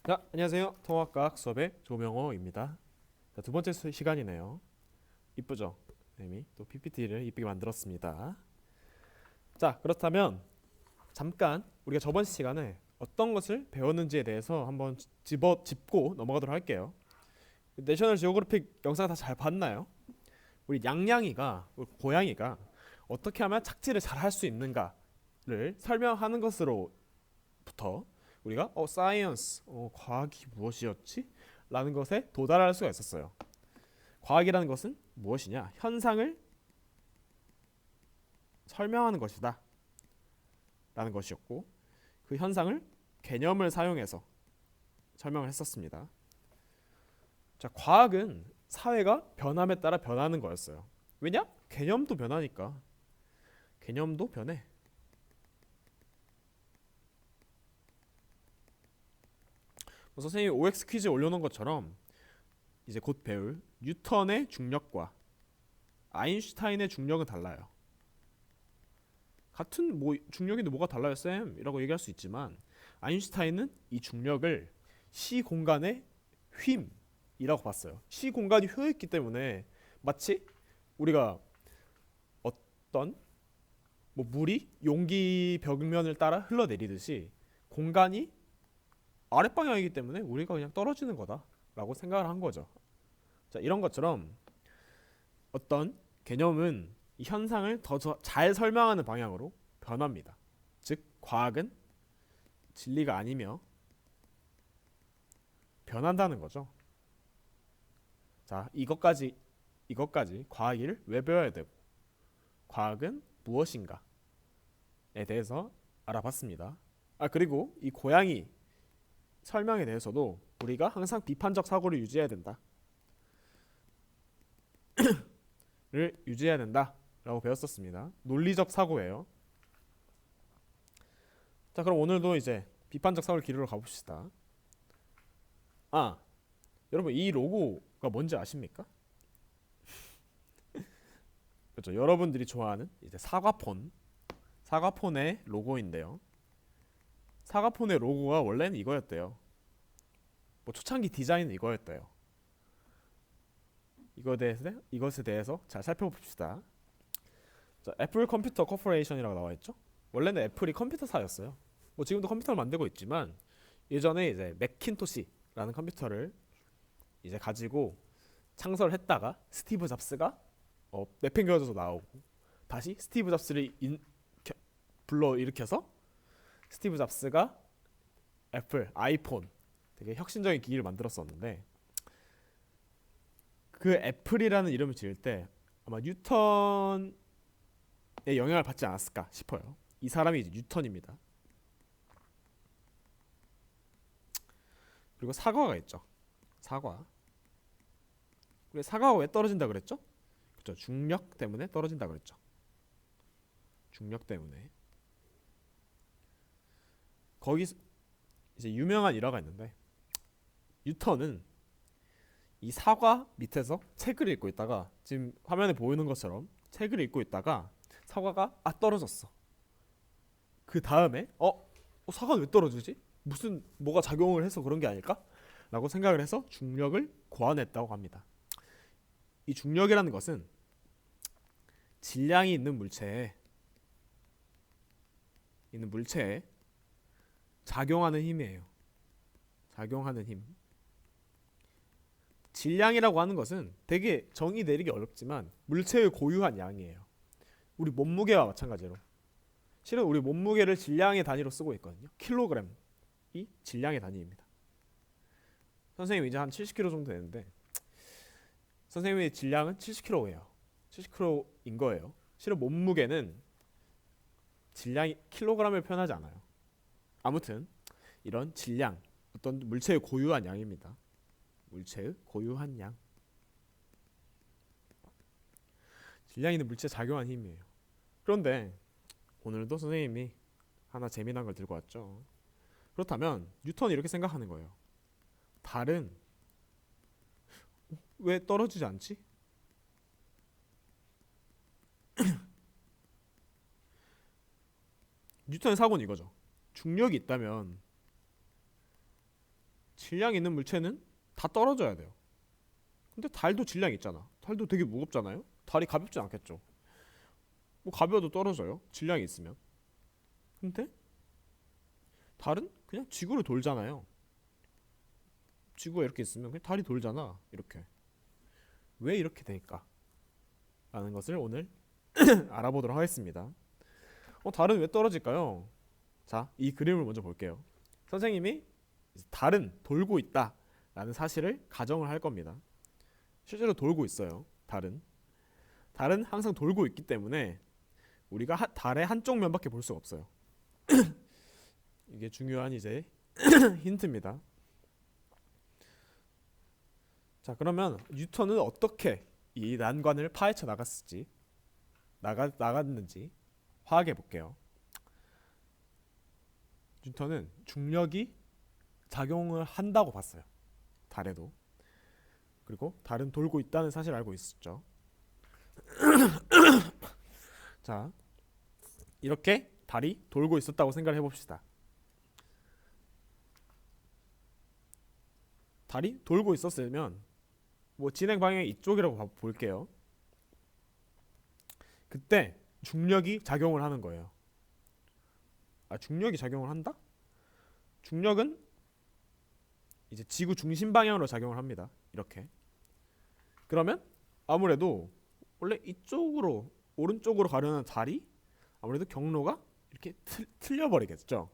자, 안녕하세요. 통합과학 수업의 조명호입니다. 자, 두 번째 시간이네요. 이쁘죠? 선생님이 또 PPT를 이쁘게 만들었습니다. 자, 그렇다면 잠깐 우리가 저번 시간에 어떤 것을 배웠는지에 대해서 한번 짚고 넘어가도록 할게요. 내셔널 지오그래픽 영상 다 잘 봤나요? 우리 우리 고양이가 어떻게 하면 착지를 잘 할 수 있는가를 설명하는 것으로부터 우리가 사이언스, 과학이 무엇이었지? 라는 것에 도달할 수가 있었어요. 과학이라는 것은 무엇이냐? 현상을 설명하는 것이다 라는 것이었고, 그 현상을 개념을 사용해서 설명을 했었습니다. 자, 과학은 사회가 변함에 따라 변하는 거였어요. 왜냐? 개념도 변하니까. 개념도 변해. 선생님이 OX 퀴즈 올려놓은 것처럼 이제 곧 배울 뉴턴의 중력과 아인슈타인의 중력은 달라요. 같은 중력인데 뭐가 달라요, 쌤? 이라고 얘기할 수 있지만, 아인슈타인은 이 중력을 시 공간의 힘이라고 봤어요. 시 공간이 휘어있기 때문에 마치 우리가 어떤 물이 용기 벽면을 따라 흘러내리듯이 공간이 아랫방향이기 때문에 우리가 그냥 떨어지는 거다라고 생각을 한 거죠. 자, 이런 것처럼 어떤 개념은 이 현상을 더 잘 설명하는 방향으로 변합니다. 즉, 과학은 진리가 아니며 변한다는 거죠. 자, 이것까지 과학을 왜 배워야 되고, 과학은 무엇인가에 대해서 알아봤습니다. 그리고 이 고양이 설명에 대해서도 우리가 항상 비판적 사고를 유지해야 된다를 유지해야 된다라고 배웠었습니다. 논리적 사고예요. 자, 그럼 오늘도 이제 비판적 사고를 기르러 가봅시다. 여러분, 이 로고가 뭔지 아십니까? 그렇죠. 여러분들이 좋아하는 이제 사과폰의 로고인데요. 사과폰의 로고가 원래는 이거였대요. 초창기 디자인은 이거였대요. 이것에 대해서 잘 살펴봅시다. 자, 애플 컴퓨터 코퍼레이션이라고 나와 있죠. 원래는 애플이 컴퓨터사였어요. 지금도 컴퓨터를 만들고 있지만, 예전에 이제 맥킨토시라는 컴퓨터를 이제 가지고 창설을 했다가 스티브 잡스가 내팽겨져서 나오고, 다시 스티브 잡스를 불러 일으켜서 스티브 잡스가 애플 아이폰, 되게 혁신적인 기기를 만들었었는데, 그 애플이라는 이름을 지을 때 아마 뉴턴의 영향을 받지 않았을까 싶어요. 이 사람이 이제 뉴턴입니다. 그리고 사과가 있죠. 사과. 그리고 사과가 왜 떨어진다 그랬죠? 그렇죠. 중력 때문에 떨어진다 그랬죠. 중력 때문에. 거기 이제 유명한 일화가 있는데, 뉴턴은 이 사과 밑에서 책을 읽고 있다가, 지금 화면에 보이는 것처럼 책을 읽고 있다가 사과가 떨어졌어. 그 다음에 사과는 왜 떨어지지? 무슨 뭐가 작용을 해서 그런 게 아닐까? 라고 생각을 해서 중력을 고안했다고 합니다. 이 중력이라는 것은 질량이 있는 물체에 작용하는 힘이에요. 작용하는 힘. 질량이라고 하는 것은 되게 정의 내리기 어렵지만 물체의 고유한 양이에요. 우리 몸무게와 마찬가지로. 실은 우리 몸무게를 질량의 단위로 쓰고 있거든요. 킬로그램이 질량의 단위입니다. 선생님 이제 한 70kg 정도 되는데, 선생님의 질량은 70kg예요. 70kg인 거예요. 실은 몸무게는 질량이 킬로그램을 표현하지 않아요. 아무튼 이런 질량, 어떤 물체의 고유한 양입니다. 물체의 고유한 양. 질량 있는 물체에 작용한 힘이에요. 그런데 오늘도 선생님이 하나 재미난 걸 들고 왔죠. 그렇다면 뉴턴이 이렇게 생각하는 거예요. 달은 왜 떨어지지 않지? 뉴턴의 사고는 이거죠. 중력이 있다면 질량 있는 물체는 다 떨어져야 돼요. 근데 달도 질량 있잖아. 달도 되게 무겁잖아요. 달이 가볍지 않겠죠. 뭐 가벼워도 떨어져요. 질량이 있으면. 근데 달은 그냥 지구를 돌잖아요. 지구가 이렇게 있으면 그냥 달이 돌잖아. 이렇게. 왜 이렇게 될까? 라는 것을 오늘 알아보도록 하겠습니다. 달은 왜 떨어질까요? 자, 이 그림을 먼저 볼게요. 선생님이 달은 돌고 있다 라는 사실을 가정을 할 겁니다. 실제로 돌고 있어요. 달은 항상 돌고 있기 때문에 우리가 달의 한쪽 면밖에 볼 수가 없어요. 이게 중요한 이제 힌트입니다. 자, 그러면 뉴턴은 어떻게 이 난관을 파헤쳐 나갔는지 화학해 볼게요. 뉴턴은 중력이 작용을 한다고 봤어요. 달에도. 그리고 달은 돌고 있다는 사실을 알고 있었죠. 자, 이렇게 달이 돌고 있었다고 생각을 해봅시다. 달이 돌고 있었으면 뭐 진행 방향이 이쪽이라고 볼게요. 그때 중력이 작용을 하는 거예요. 중력이 작용을 한다? 중력은 이제 지구 중심 방향으로 작용을 합니다. 이렇게. 그러면 아무래도 원래 이쪽으로 오른쪽으로 가려는 달이 아무래도 경로가 이렇게 틀려버리겠죠.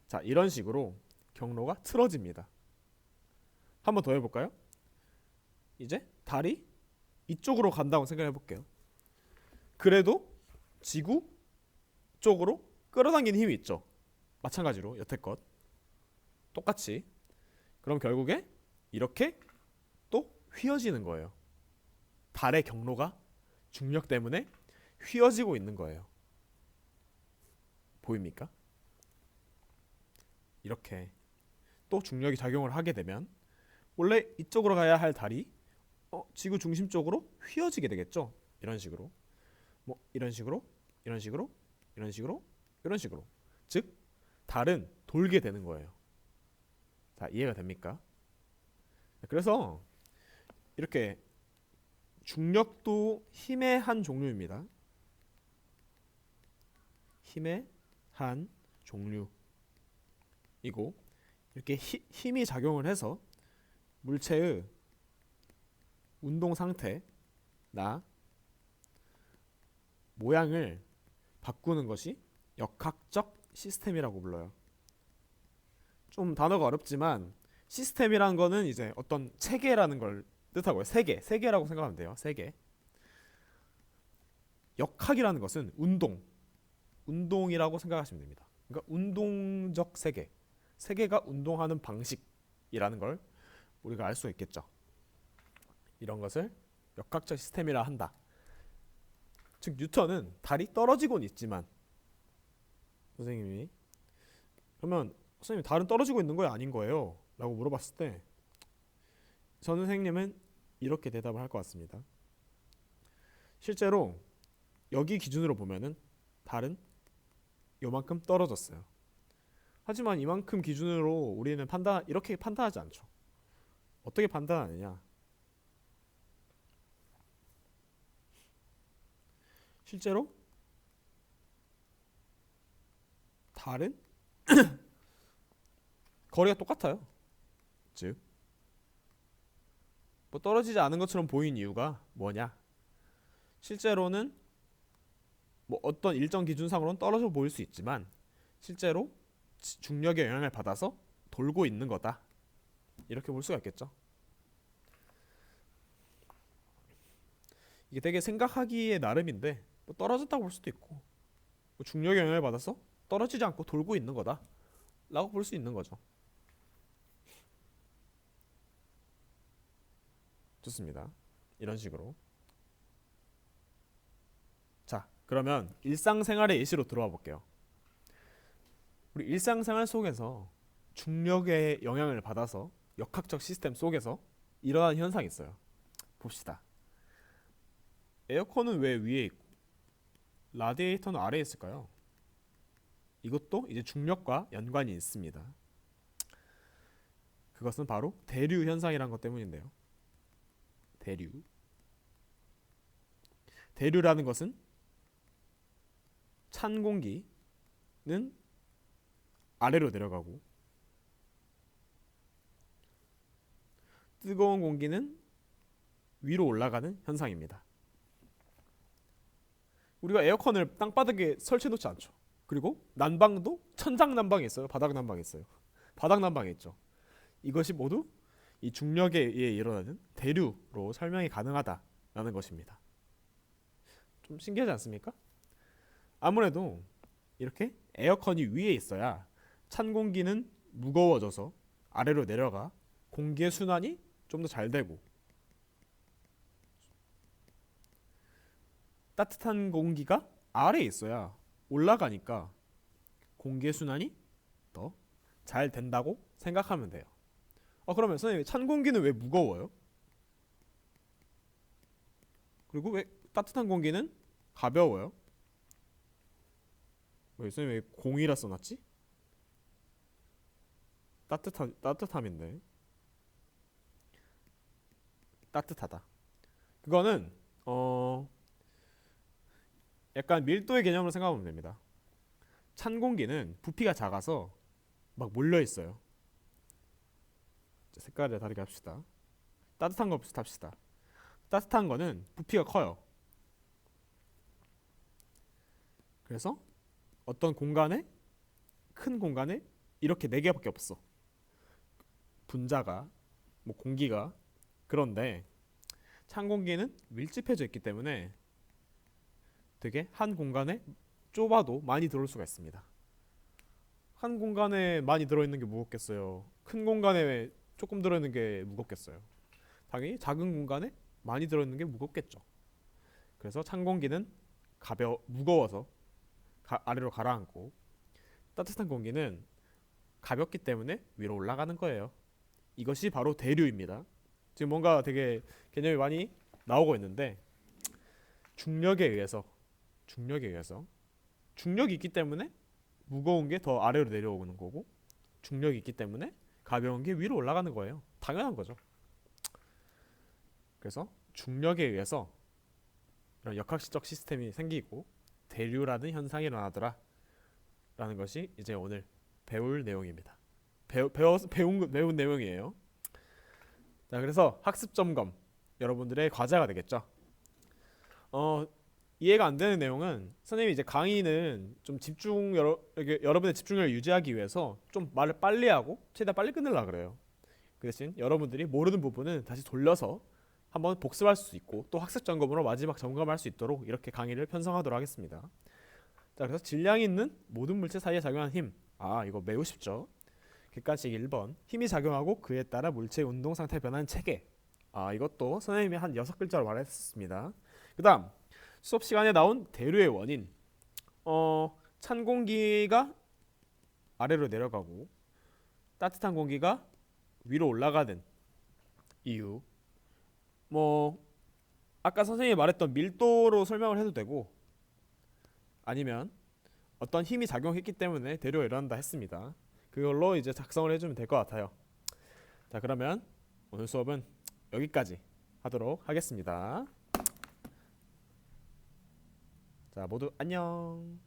자, 이런 식으로 경로가 틀어집니다. 한 번 더 해볼까요? 이제 달이 이쪽으로 간다고 생각해 볼게요. 그래도 지구 쪽으로 끌어당기는 힘이 있죠. 마찬가지로 여태껏 똑같이. 그럼 결국에 이렇게 또 휘어지는 거예요. 달의 경로가 중력 때문에 휘어지고 있는 거예요. 보입니까? 이렇게 또 중력이 작용을 하게 되면 원래 이쪽으로 가야 할 달이 지구 중심 쪽으로 휘어지게 되겠죠. 이런 식으로. 뭐 이런 식으로, 이런 식으로, 이런 식으로, 이런 식으로. 즉 달은 돌게 되는 거예요. 자, 이해가 됩니까? 그래서 이렇게 중력도 힘의 한 종류입니다. 힘의 한 종류이고 이렇게 힘이 작용을 해서 물체의 운동 상태나 모양을 바꾸는 것이 역학적 시스템이라고 불러요. 좀 단어가 어렵지만 시스템이라는 거는 이제 어떤 체계라는 걸 뜻하고요. 세계라고 생각하면 돼요. 세계. 역학이라는 것은 운동이라고 생각하시면 됩니다. 그러니까 운동적 세계가 운동하는 방식이라는 걸 우리가 알 수 있겠죠. 이런 것을 역학적 시스템이라 한다. 즉 뉴턴은 달이 떨어지고는 있지만 선생님이 그러면 선생님 달은 떨어지고 있는 거예요? 아닌 거예요? 라고 물어봤을 때 선생님은 이렇게 대답을 할 것 같습니다. 실제로 여기 기준으로 보면은 달은 요만큼 떨어졌어요. 하지만 이만큼 기준으로 우리는 이렇게 판단하지 않죠. 어떻게 판단하느냐? 실제로 달은 거리가 똑같아요. 즉, 뭐 떨어지지 않은 것처럼 보이는 이유가 뭐냐? 실제로는 뭐 어떤 일정 기준상으로는 떨어져 보일 수 있지만 실제로 중력의 영향을 받아서 돌고 있는 거다. 이렇게 볼 수가 있겠죠. 이게 되게 생각하기에 나름인데 뭐 떨어졌다고 볼 수도 있고 뭐 중력의 영향을 받아서 떨어지지 않고 돌고 있는 거다 라고 볼 수 있는 거죠. 좋습니다. 이런 식으로. 자, 그러면 일상생활의 예시로 들어와 볼게요. 우리 일상생활 속에서 중력의 영향을 받아서 역학적 시스템 속에서 일어나는 현상이 있어요. 봅시다. 에어컨은 왜 위에 있고 라디에이터는 아래에 있을까요? 이것도 이제 중력과 연관이 있습니다. 그것은 바로 대류 현상이란 것 때문인데요. 대류. 대류라는 것은 찬 공기는 아래로 내려가고 뜨거운 공기는 위로 올라가는 현상입니다. 우리가 에어컨을 땅바닥에 설치해 놓지 않죠. 그리고 난방도 천장 난방이 있어요. 바닥 난방이 있어요. 바닥 난방이 있죠. 이것이 모두 이 중력에 의해 일어나는 대류로 설명이 가능하다라는 것입니다. 좀 신기하지 않습니까? 아무래도 이렇게 에어컨이 위에 있어야 찬 공기는 무거워져서 아래로 내려가 공기의 순환이 좀 더 잘 되고 따뜻한 공기가 아래에 있어야 올라가니까 공기의 순환이 더 잘 된다고 생각하면 돼요. 그러면 선생님 찬 공기는 왜 무거워요? 그리고 왜 따뜻한 공기는 가벼워요? 선생님 왜 공이라 써놨지? 따뜻함인데 따뜻하다. 그거는 약간 밀도의 개념으로 생각하면 됩니다. 찬 공기는 부피가 작아서 막 몰려 있어요. 색깔을 다르게 합시다. 따뜻한 거부터 합시다. 따뜻한 거는 부피가 커요. 그래서 어떤 공간에 큰 공간에 이렇게 네 개밖에 없어. 분자가 뭐 공기가. 그런데 찬 공기는 밀집해져 있기 때문에 되게 한 공간에 좁아도 많이 들어올 수가 있습니다. 한 공간에 많이 들어있는 게 무겁겠어요? 큰 공간에 조금 들어있는 게 무겁겠어요? 당연히 작은 공간에 많이 들어있는 게 무겁겠죠. 그래서 찬 공기는 무거워서 아래로 가라앉고 따뜻한 공기는 가볍기 때문에 위로 올라가는 거예요. 이것이 바로 대류입니다. 지금 뭔가 되게 개념이 많이 나오고 있는데 중력에 의해서 중력이 있기 때문에 무거운 게 더 아래로 내려오는 거고 중력이 있기 때문에 가벼운 게 위로 올라가는 거예요. 당연한 거죠. 그래서 중력에 의해서 이런 역학시적 시스템이 생기고 대류라는 현상이 일어나더라 라는 것이 이제 오늘 배울 내용입니다. 배운 내용이에요. 자, 그래서 학습 점검 여러분들의 과제가 되겠죠. 이해가 안 되는 내용은 선생님이 이제 강의는 좀 여러분의 집중력을 유지하기 위해서 좀 말을 빨리 하고 최대한 빨리 끝내려고 그래요. 그 대신 여러분들이 모르는 부분은 다시 돌려서 한번 복습할 수 있고 또 학습 점검으로 마지막 점검할 수 있도록 이렇게 강의를 편성하도록 하겠습니다. 자, 그래서 질량이 있는 모든 물체 사이에 작용하는 힘. 이거 매우 쉽죠. 객관식 1번. 힘이 작용하고 그에 따라 물체의 운동 상태에 변하는 체계. 이것도 선생님이 한 6글자로 말했습니다. 그 다음 수업 시간에 나온 대류의 원인. 찬 공기가 아래로 내려가고 따뜻한 공기가 위로 올라가는 이유. 아까 선생님이 말했던 밀도로 설명을 해도 되고 아니면 어떤 힘이 작용했기 때문에 대류가 일어난다 했습니다. 그걸로 이제 작성을 해주면 될 것 같아요. 자, 그러면 오늘 수업은 여기까지 하도록 하겠습니다. 자, 모두 안녕.